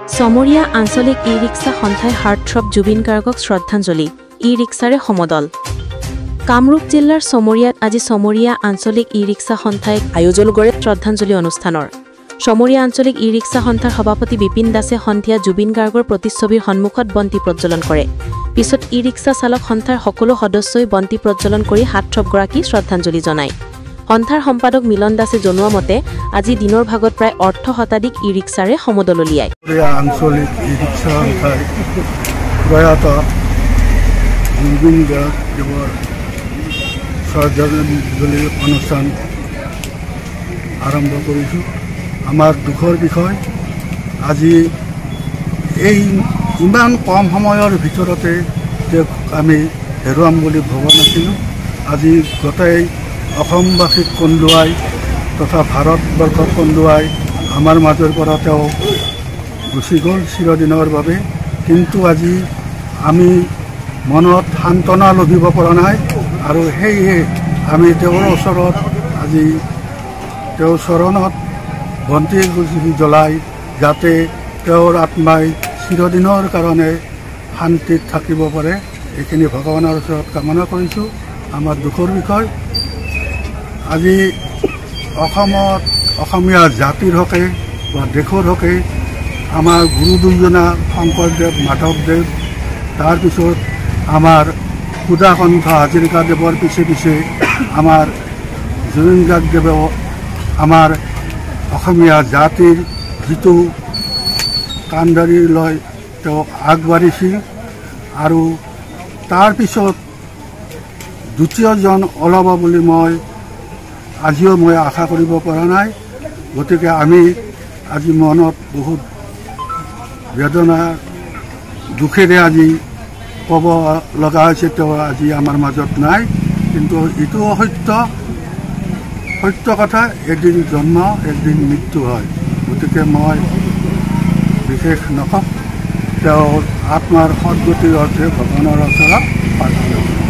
সমৰীয়া আঞ্চলিক ই-ৰিক্সা সন্থাই হাৰ্টথ্ৰব জুবিন গাৰ্গক শ্ৰদ্ধাঞ্জলি ই-ৰিক্সাৰে সমদল। কামৰূপ জিলাৰ সমৰীয়াত আজি সমৰীয়া আঞ্চলিক ই-ৰিক্সা সন্থাই আয়োজন কৰে শ্ৰদ্ধাঞ্জলি অনুষ্ঠানৰ। সমৰীয়া আঞ্চলিক ই-ৰিক্সা সন্থাৰ সভাপতি বিপিন দাসে সন্ধিয়া জুবিন গাৰ্গৰ প্ৰতিচ্ছবিৰ সন্মুখত বন্তি প্ৰজ্বলন কৰে। পিছত ই-ৰিক্সা চালক সন্থাৰ সকলো সদস্যই বন্তি প্ৰজ্বলন কৰি হাৰ্টথ্ৰবগৰাকীক শ্ৰদ্ধাঞ্জলি জনায়। সন্থাৰ সম্পাদক মিলন দাসে জনোৱা মতে আজি দিনৰ ভাগত প্ৰায় অৰ্ধ শতাধিক ই-ৰিক্সাৰে সমদল উলিয়ায়। আঞ্চলিক ই-ৰিক্সা সন্থাই প্ৰয়াত জুবিন গাৰ্গৰ শ্ৰদ্ধাঞ্জলি অনুষ্ঠান আৰম্ভ কৰিছোঁ। আমাৰ দুখৰ বিষয়, আজি এই ইমান কম সময়ৰ ভিতৰতে তেওঁক আমি হেৰুৱাম বুলি ভবা নাছিলোঁ। আজি গোটেই অসমবাসীক কন্দুৱাই তথা ভাৰতবৰ্ষক কন্দুৱাই আমাৰ মাজৰ পৰা তেওঁ গুচি গ'ল চিৰদিনৰ বাবে। কিন্তু আজি আমি মনত সান্তনা লভিব পৰা নাই আৰু সেয়ে আমি তেওঁৰ ওচৰত আজি তেওঁৰ চৰণত বন্তি জ্বলাই যাতে তেওঁৰ আত্মাই চিৰদিনৰ কাৰণে শান্তিত থাকিব পাৰে, এইখিনি ভগৱানৰ ওচৰত কামনা কৰিছোঁ। আমাৰ দুখৰ বিষয়, আজি অসমত অসমীয়া জাতিৰ হকে বা দেশৰ হকে আমাৰ গুৰু দুজনা শংকৰদেৱ মাধৱদেৱ, তাৰপিছত আমাৰ সুধাকণ্ঠ হাজৰিকাদেৱৰ পিছে পিছে আমাৰ জুবিন গাৰ্গদেৱেও আমাৰ অসমীয়া জাতিৰ যিটো কাণ্ডাৰী লৈ তেওঁক আগবাঢ়িছিল আৰু তাৰপিছত দ্বিতীয়জন ওলাব বুলি আজিও মই আশা কৰিব পৰা নাই। গতিকে আমি আজি মনত বহুত বেদনা দুখেৰে আজি ক'ব লগা হৈছে তেওঁ আজি আমাৰ মাজত নাই। কিন্তু এইটো সত্য কথা, এদিন জন্ম এদিন মৃত্যু হয়। গতিকে মই বিশেষ নকওঁ, তেওঁৰ আত্মাৰ সদ্গতিৰ অৰ্থে ভগৱানৰ ওচৰত প্ৰাৰ্থনা কৰোঁ।